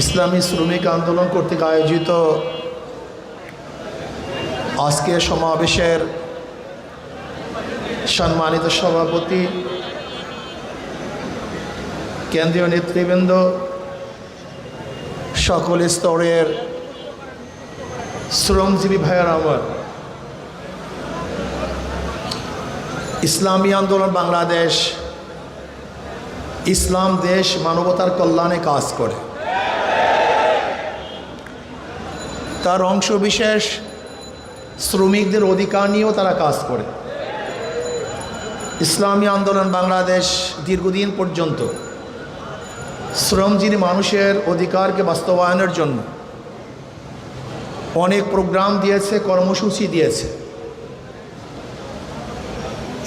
ইসলামী শ্রমিক আন্দোলন কর্তৃক আয়োজিত আজকের সমাবেশের সম্মানিত সভাপতি, কেন্দ্রীয় নেতৃবৃন্দ, সকল স্তরের শ্রমজীবী ভাইয়েরা আমার, ইসলামী আন্দোলন বাংলাদেশ ইসলাম দেশ মানবতার কল্যাণে কাজ করে। তার অংশবিশেষ শ্রমিকদের অধিকার নিয়েও তারা কাজ করে। ইসলামী আন্দোলন বাংলাদেশ দীর্ঘদিন পর্যন্ত শ্রমজীবী মানুষের অধিকারকে বাস্তবায়নের জন্য অনেক প্রোগ্রাম দিয়েছে, কর্মসূচি দিয়েছে।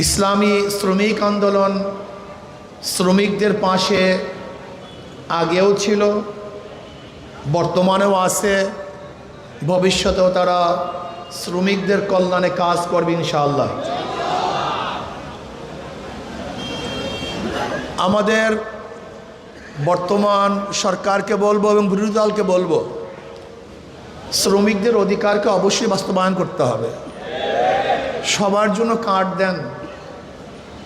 ইসলামী শ্রমিক আন্দোলন শ্রমিকদের পাশে আগেও ছিল, বর্তমানেও আছে, ভবিষ্যতেও তারা শ্রমিকদের কল্যাণে কাজ করবে ইনশাআল্লাহ। আমাদের বর্তমান সরকারকে বলবো এবং বিরোধী দলকে বলবো, শ্রমিকদের অধিকারকে অবশ্যই বাস্তবায়ন করতে হবে। সবার জন্য কার্ড দেন,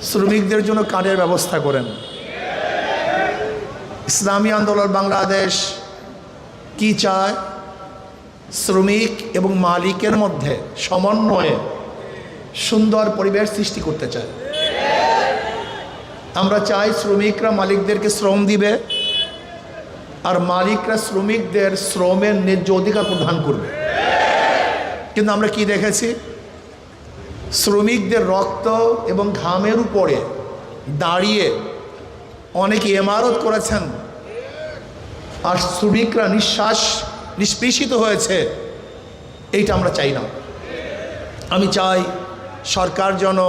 শ্রমিকদের জন্য কার্ডের ব্যবস্থা করেন। ইসলামী আন্দোলন বাংলাদেশ কি চায়? শ্রমিক এবং মালিকের মধ্যে সমন্বয়ে সুন্দর পরিবেশ সৃষ্টি করতে চায়। আমরা চাই শ্রমিকরা মালিকদেরকে শ্রম দিবে, আর মালিকরা শ্রমিকদের শ্রমের ন্যায্য অধিকার প্রদান করবে। কিন্তু আমরা কি দেখেছি? শ্রমিকদের রক্ত এবং ঘামের উপরে দাঁড়িয়ে অনেকে ইমারত করেছেন, আর শ্রমিকরা নিষ্পেষিত হয়েছে। এইটা আমরা চাই না। আমি চাই সরকার যেন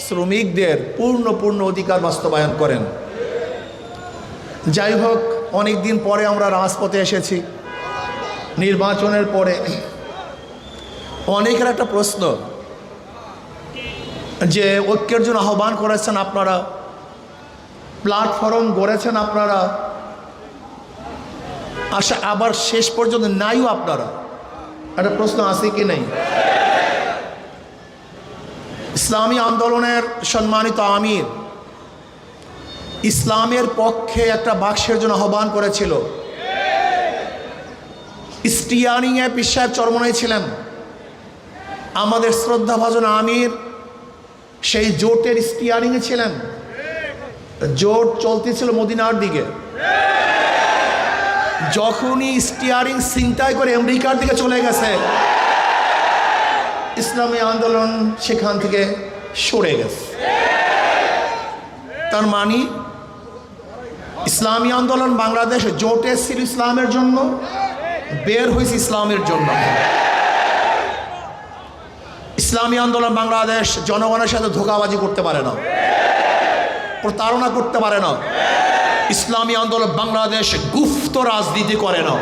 শ্রমিকদের পূর্ণ অধিকার বাস্তবায়ন করেন। যাই হোক, অনেক দিন পরে আমরা রাজপথে এসেছি, নির্বাচনের পরে। অনেকের একটা প্রশ্ন যে ঐক্যের জন্য আহ্বান করেছেন আপনারা, প্ল্যাটফর্ম গড়েছেন আপনারা, আবার শেষ পর্যন্ত নাইও আপনারা। একটা প্রশ্ন আছে কি নেই? ইসলামী আন্দোলনের সম্মানিত আমির ইসলামের পক্ষে একটা বাক্সের জন্য আহ্বান করেছিল। স্টিয়ারিংয়ে পীর সাহেব চরমনাই ছিলেন। আমাদের শ্রদ্ধাভাজন আমির সেই জোটের স্টিয়ারিংয়ে ছিলেন। জোট চলতেছিল মদিনার দিকে। যখনই স্টিয়ারিং ছিনতাই করে আমেরিকার দিকে চলে গেছে, ইসলামী আন্দোলন সেখান থেকে সরে গেছে। তার মানে ইসলামী আন্দোলন বাংলাদেশ জোটে ছিল ইসলামের জন্য, বের হয়েছে ইসলামের জন্য। ইসলামী আন্দোলন বাংলাদেশ জনগণের সাথে ধোঁকাবাজি করতে পারে না, প্রতারণা করতে পারে না। ইসলামী আন্দোলন বাংলাদেশ গুপ্ত রাজনীতি করে না।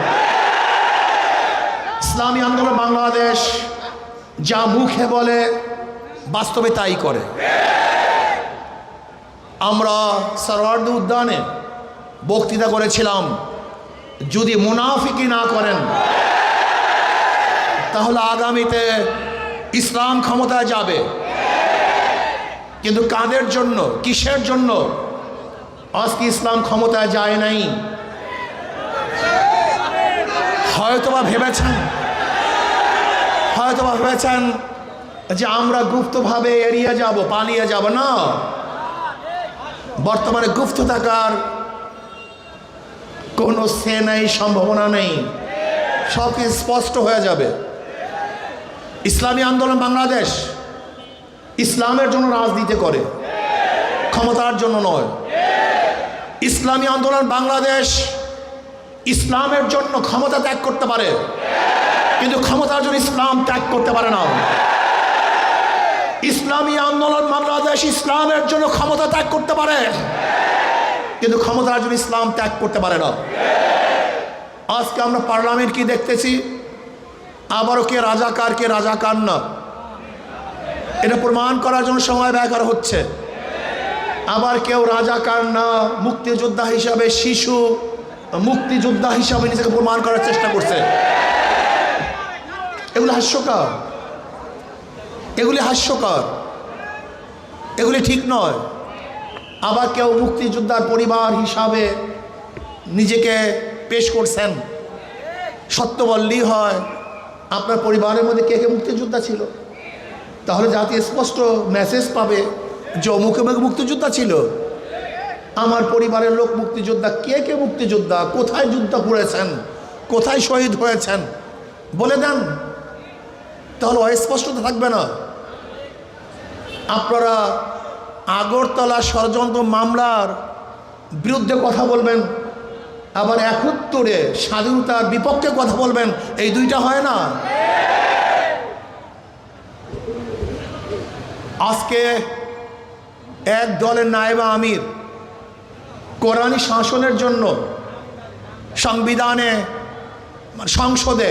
ইসলামী আন্দোলন বাংলাদেশ যা মুখে বলে বাস্তবে তাই করে। আমরা সরওয়ার্দী উদ্যানে বক্তৃতা করেছিলাম, যদি মুনাফিকি না করেন তাহলে আগামীতে ইসলাম ক্ষমতায় যাবে। কিন্তু কাদের জন্য, কিসের জন্য আজকে ইসলাম ক্ষমতায় যায় নাই? হয়তোবা ভেবেছেন যে আমরা গুপ্তভাবে এড়িয়ে যাব, পালিয়ে যাব। না, বর্তমানে গুপ্ত থাকার কোনো সে নাই, সম্ভাবনা নেই। সব স্পষ্ট হয়ে যাবে। ইসলামী আন্দোলন বাংলাদেশ ইসলামের জন্য রাজনীতি করে, ক্ষমতার জন্য নয়। ইসলামী আন্দোলন বাংলাদেশ ইসলামের জন্য ক্ষমতা ত্যাগ করতে পারে, কিন্তু ক্ষমতার জন্য ইসলাম ত্যাগ করতে পারে না। ইসলামী আন্দোলন বাংলাদেশ ইসলামের জন্য ক্ষমতা ত্যাগ করতে পারে, কিন্তু ক্ষমতার জন্য ইসলাম ত্যাগ করতে পারে না। আজকে আমরা পার্লামেন্ট কি দেখতেছি? আবারও কে রাজাকার না, এটা প্রমাণ করার জন্য সময় ব্যয় করা হচ্ছে। আবার কেউ রাজাকার না, মুক্তিযোদ্ধা হিসাবে শিশু মুক্তিযোদ্ধা হিসাবে নিজেকে প্রমাণ করার চেষ্টা করছে। এগুলি হাস্যকর, এগুলি হাস্যকর, এগুলি ঠিক নয়। আবার কেউ মুক্তিযোদ্ধার পরিবার হিসাবে নিজেকে পেশ করছেন। সত্য বললেই হয়, আপনার পরিবারের মধ্যে কে কে মুক্তিযোদ্ধা ছিল, তাহলে জাতি স্পষ্ট মেসেজ পাবে যে অমুকে মুক্তিযোদ্ধা ছিল। আমার পরিবারের লোক মুক্তিযোদ্ধা, কে কে মুক্তিযোদ্ধা, কোথায় যুদ্ধ করেছেন, কোথায় শহীদ হয়েছেন বলে দেন, তাহলে অস্পষ্টতা থাকবে না। আপনারা আগরতলা ষড়যন্ত্র মামলার বিরুদ্ধে কথা বলবেন, আবার ৭১ স্বাধীনতার বিপক্ষে কথা বলবেন, এই দুইটা হয় না। আজকে এক দলের নায়েবে আমির কোরআনী শাসনের জন্য সংবিধানে সংসদে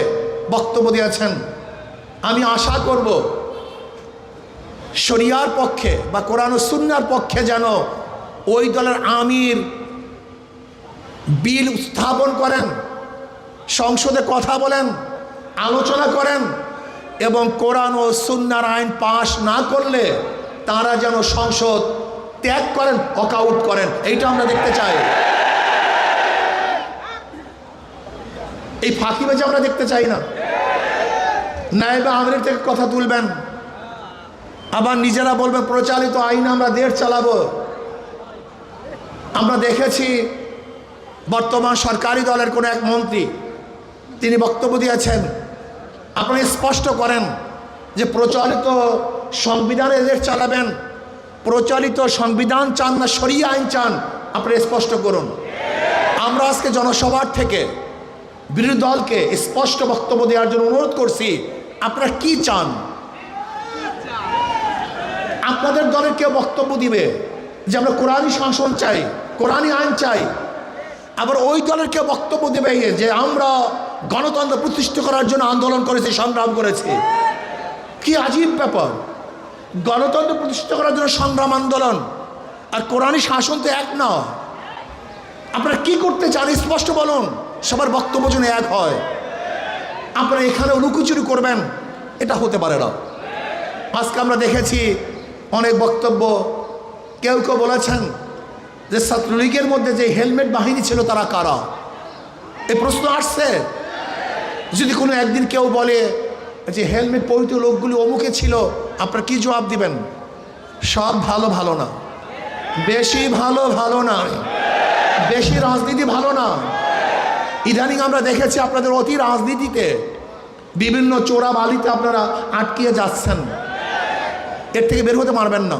বক্তব্য দিয়েছেন। আমি আশা করব শরিয়ার পক্ষে বা কোরআন ও সুন্নাহর পক্ষে যেন ওই দলের আমির বিল উত্থাপন করেন, সংসদে কথা বলেন, আলোচনা করেন, এবং কোরআন ও সুন্নাহর আইন পাশ না করলে তারা যেন সংসদ ত্যাগ করেন, ওয়াকআউট করেন। এইটা আমরা দেখতে চাই। এই ফাঁকিবাজি আমরা দেখতে চাই না। নায়েবে আমিরের থেকে কথা তুলবেন, আবার নিজেরা বলবেন প্রচলিত আইন আমরা দেশ চালাবো। আমরা দেখেছি বর্তমান সরকারি দলের কোনো এক মন্ত্রী তিনি বক্তব্য দিয়েছেন, আপনি স্পষ্ট করেন যে প্রচলিত সংবিধানে দেশ চালাবেন, প্রচলিত সংবিধান চান না শরিয়া আইন চান, আপনি স্পষ্ট করুন। আমরা আজকে জনসভার থেকে বিরোধী দলকে স্পষ্ট বক্তব্য দেওয়ার জন্য অনুরোধ করছি, আপনারা কি চান? আপনাদের দলের কেউ বক্তব্য দিবে যে আমরা কোরআনী শাসন চাই, কোরআনী আইন চাই, আবার ওই দলের কেউ বক্তব্য দেবে যে আমরা গণতন্ত্র প্রতিষ্ঠা করার জন্য আন্দোলন করেছি, সংগ্রাম করেছি। কি আজীব ব্যাপার! গণতন্ত্র প্রতিষ্ঠা করার জন্য সংগ্রাম, আন্দোলন আর কোরআনী শাসন তো এক না। আপনারা কি করতে চান স্পষ্ট বলুন, সবার বক্তব্য যেন এক হয়। আপনারা এখানে লুকোচুরি করবেন, এটা হতে পারে না। আজকে আমরা দেখেছি অনেক বক্তব্য, কেউ কেউ বলেছেন যে ছাত্রলীগের মধ্যে যে হেলমেট বাহিনী ছিল তারা কারা। এই প্রশ্ন আসছে। যদি কোনো একদিন কেউ বলে যে হেলমেট পরিহিত লোকগুলি অমুকে ছিল, আপনারা কি জবাব দিবেন? সব ভালো ভালো না, বেশি ভালো ভালো না, বেশি রাজনীতি ভালো না। ইদানিং আমরা দেখেছি আপনাদের অতি রাজনীতিতে বিভিন্ন চোরা বালিতে আপনারা আটকিয়ে যাচ্ছেন। এর থেকে বের হতে পারবেন না।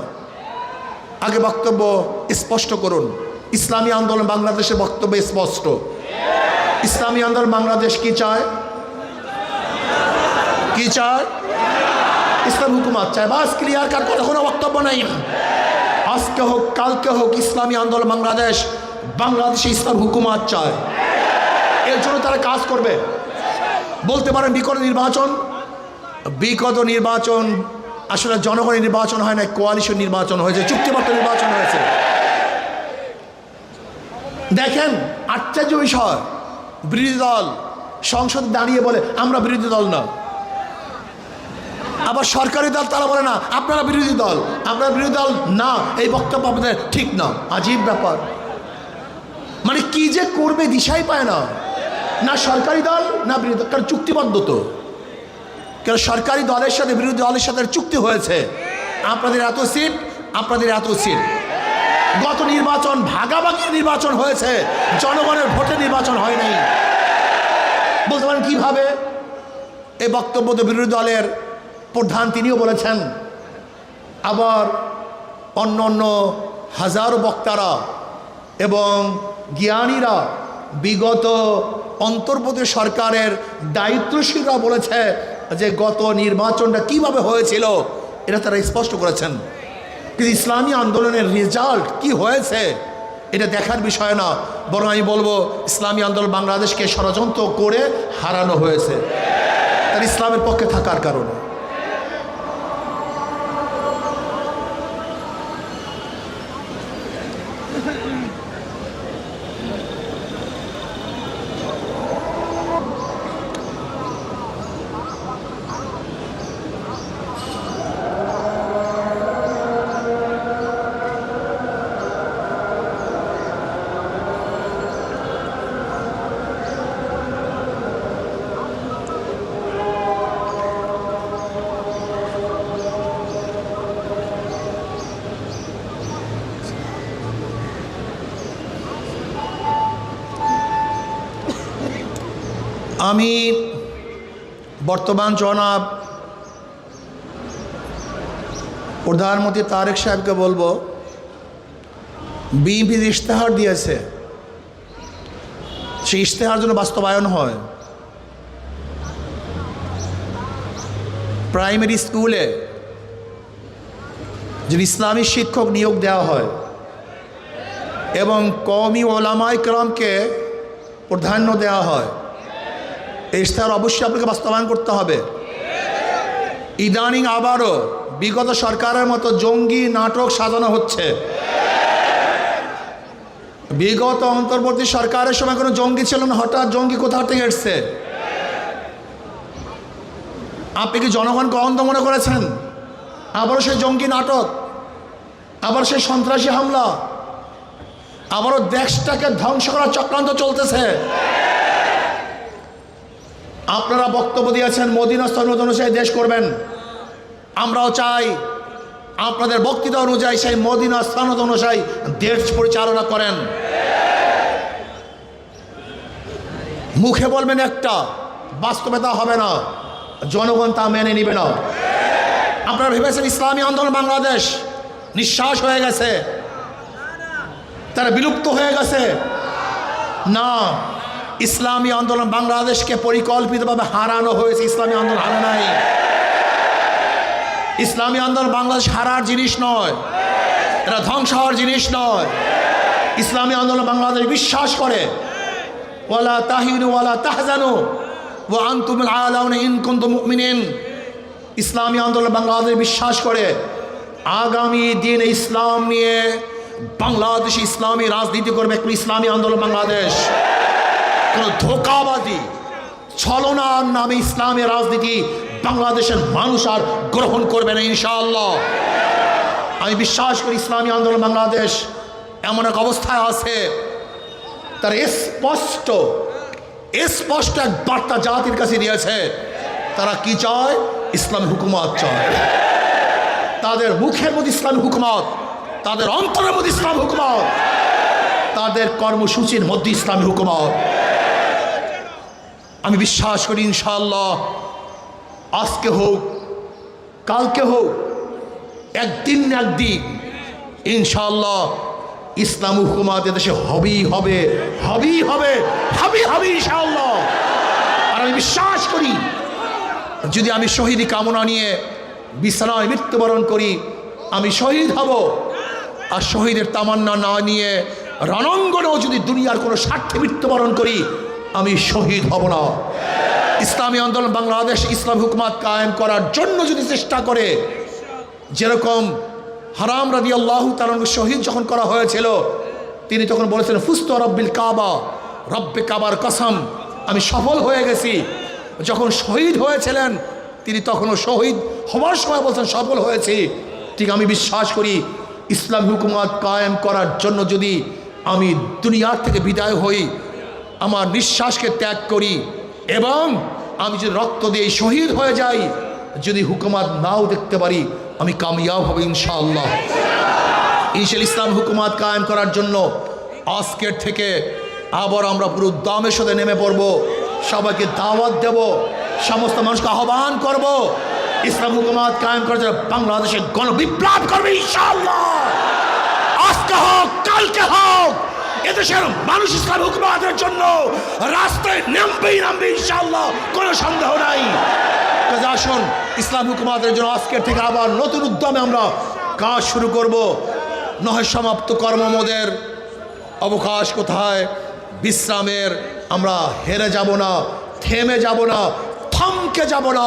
আগে বক্তব্য স্পষ্ট করুন। ইসলামী আন্দোলন বাংলাদেশের বক্তব্য স্পষ্ট। ইসলামী আন্দোলন বাংলাদেশ কি চায়? কি চায়? ইসলাম হুকুমত চায়। বাস ক্লিয়ার কার, কথা কোনো বক্তব্য নাই। আজকে হোক কালকে হোক ইসলামী আন্দোলন বাংলাদেশ, বাংলাদেশে ইসলাম হুকুমত চায়। এর জন্য তারা কাজ করবে। বলতে পারেন বিগত নির্বাচন আসলে জনগণের নির্বাচন হয় না, কোয়ালিশন নির্বাচন হয়েছে, চুক্তিবদ্ধ নির্বাচন হয়েছে। দেখেন আশ্চর্য বিষয়, বিরোধী দল সংসদে দাঁড়িয়ে বলে আমরা বিরোধী দল না, আবার সরকারি দল তারা বলে না আপনারা বিরোধী দল, আপনারা বিরোধী দল না, এই বক্তব্য আপনাদের ঠিক না। আজীব ব্যাপার, মানে কি যে করবে দিশাই পায় না। না সরকারি দল না বিরোধী দল, কারণ চুক্তিবদ্ধ তো। কারণ সরকারি দলের সাথে বিরোধী দলের সাথে চুক্তি হয়েছে, আপনাদের এত সিট, আপনাদের এত সিট। গত নির্বাচন ভাগাভাগির নির্বাচন হয়েছে, জনগণের ভোটে নির্বাচন হয় নাই। বলতে পারেন কীভাবে? এই বক্তব্য তো বিরোধী দলের প্রধান তিনিও বলেছেন, আবার অন্য অন্য হাজারো বক্তারা এবং জ্ঞানীরা বিগত অন্তর্বর্তী সরকারের দায়িত্বশীলরা বলেছে যে গত নির্বাচনটা কিভাবে হয়েছিল এটা তারা স্পষ্ট করেছেন। কিন্তু ইসলামী আন্দোলনের রেজাল্ট কি হয়েছে এটা দেখার বিষয় না, বরং আমি বলবো ইসলামী আন্দোলন বাংলাদেশকে ষড়যন্ত্র করে হারানো হয়েছে তার ইসলামের পক্ষে থাকার কারণে। আমি বর্তমান জনাব প্রধানমন্ত্রী তারেক সাহেবকে বলবো, বিএনপির ইশতেহার দিয়েছে, সেই ইশতেহার যেন বাস্তবায়ন হয়। প্রাইমারি স্কুলে যে ইসলামী শিক্ষক নিয়োগ দেওয়া হয় এবং কওমি ওলামায়ে কেরামকে প্রাধান্য দেওয়া হয়, এই ইশতেহার অবশ্যই আপনাকে বাস্তবায়ন করতে হবে। ইদানিং আবারও বিগত সরকারের মতো জঙ্গি নাটক সাজানো হচ্ছে। বিগত অন্তর্বর্তী সরকারের সময় কোনো জঙ্গি ছিল না, হঠাৎ জঙ্গি কোথা থেকে এসছে? আপনি কি জনগণকে অন্ধ মনে করেছেন? আবারও সেই জঙ্গি নাটক, আবার সেই সন্ত্রাসী হামলা, আবারও দেশটাকে ধ্বংস করার চক্রান্ত চলতেছে। আপনারা বক্তব্য দিয়েছেন মদিনা সনদ অনুযায়ী দেশ করবেন, আমরাও চাই আপনাদের বক্তৃতা অনুযায়ী সেই মদিনা সনদ অনুযায়ী দেশ পরিচালনা করেন। মুখে বলবেন একটা, বাস্তবে তা হবে না, জনগণ তা মেনে নিবে না। আপনারা ভেবেছেন ইসলামী আন্দোলন বাংলাদেশ নিঃশ্বাস হয়ে গেছে, তারা বিলুপ্ত হয়ে গেছে? না, ইসলামী আন্দোলন বাংলাদেশকে পরিকল্পিতভাবে হারানো হয়েছে। ইসলামী আন্দোলন হারে নাই। ইসলামী আন্দোলন বাংলাদেশ হারার জিনিস নয়, এটা ধ্বংস হওয়ার জিনিস নয়। ইসলামী আন্দোলন বাংলাদেশ বিশ্বাস করে ওয়ালা তাহিনু ওয়ালা তাহজানু ওয়া আনতুমুল আলাউনা ইন কুনতুম মুমিনিন। ইসলামী আন্দোলন বাংলাদেশ বিশ্বাস করে আগামী দিন ইসলাম নিয়ে বাংলাদেশে ইসলামী রাজনীতি করবে একটি ইসলামী আন্দোলন বাংলাদেশ। কোনো ধোঁকাবাজি ছলনার নামে ইসলামী রাজনীতি বাংলাদেশের মানুষ আর গ্রহণ করবে না ইনশাআল্লাহ। আমি বিশ্বাস করি ইসলামী আন্দোলন বাংলাদেশ এমন এক অবস্থায় আছে, তার স্পষ্ট এক বার্তা জাতির কাছে দিয়েছে। তারা কি চায়? ইসলামী হুকুমত চায়। তাদের মুখের মধ্যে ইসলামী হুকুমত, তাদের অন্তরের মধ্যে ইসলামী হুকুমত, তাদের কর্মসূচির মধ্যে ইসলামী হুকুমত। আমি বিশ্বাস করি ইনশাআল্লাহ আজকে হোক কালকে হোক, একদিন না একদিন ইনশাআল্লাহ ইসলামী হুকুমত এদেশে হবেই হবে, হবেই হবে, হবেই হবে ইনশাআল্লাহ। আর আমি বিশ্বাস করি যদি আমি শহীদি কামনা নিয়ে বিছানায় মৃত্যুবরণ করি, আমি শহীদ হব। আর শহীদের তামান্না না নিয়ে রণাঙ্গনেও যদি দুনিয়ার কোনো স্বার্থে মৃত্যুবরণ করি, আমি শহীদ হব না। ইসলামী আন্দোলন বাংলাদেশ ইসলাম হুকুমত কায়েম করার জন্য যদি চেষ্টা করে, যেরকম হারাম রাদিয়াল্লাহু তাআলা শহীদ যখন করা হয়েছিল, তিনি তখন বলেছিলেন ফুস্তু রব্বিল কাবা, রব্বে কাবার কসম, আমি সফল হয়ে গেছি। যখন শহীদ হয়েছিলেন তিনি তখনও শহীদ হওয়ার সময় বলছেন সফল হয়েছি। ঠিক আমি বিশ্বাস করি ইসলাম হুকুমত কায়েম করার জন্য যদি আমি দুনিয়ার থেকে বিদায় হই, আমার নিঃশ্বাসকে ত্যাগ করি এবং আমি যদি রক্ত দিয়ে শহীদ হয়ে যাই, যদি হুকুমত নাও দেখতে পারি, আমি কামিয়াব হব ইনশাআল্লাহ। ইসলাম হুকুমত কায়েম করার জন্য আজকের থেকে আবার আমরা পুরো উদ্যমের সাথে নেমে পড়ব। সবাইকে দাওয়াত দেব, সমস্ত মানুষকে আহ্বান করব ইসলাম হুকুমত কায়েম করার জন্য বাংলাদেশে গণবিপ্লব করবে ইনশাআল্লাহ। আজকে হোক কালকে হোক, এদেশের মানুষ ইসলাম হুকুমতের জন্য রাস্তায় নামবে ইনশাআল্লাহ, কোনো সন্দেহ নাই। কাজে আসুন ইসলাম হুকুমতের জন্য আজকের থেকে আবার নতুন উদ্যমে আমরা কাজ শুরু করব। নয় সমাপ্ত কর্মমোদের অবকাশ কোথায়, বিশ্রামের আমরা হেরে যাব না, থেমে যাব না, থমকে যাব না,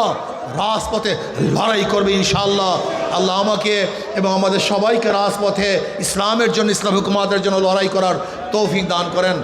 রাজপথে লড়াই করবে ইনশাআল্লাহ। আল্লাহ আমাকে এবং আমাদের সবাইকে রাজপথে ইসলামের জন্য ইসলাম হুকুমতের জন্য লড়াই করার তৌফিক দান করেন।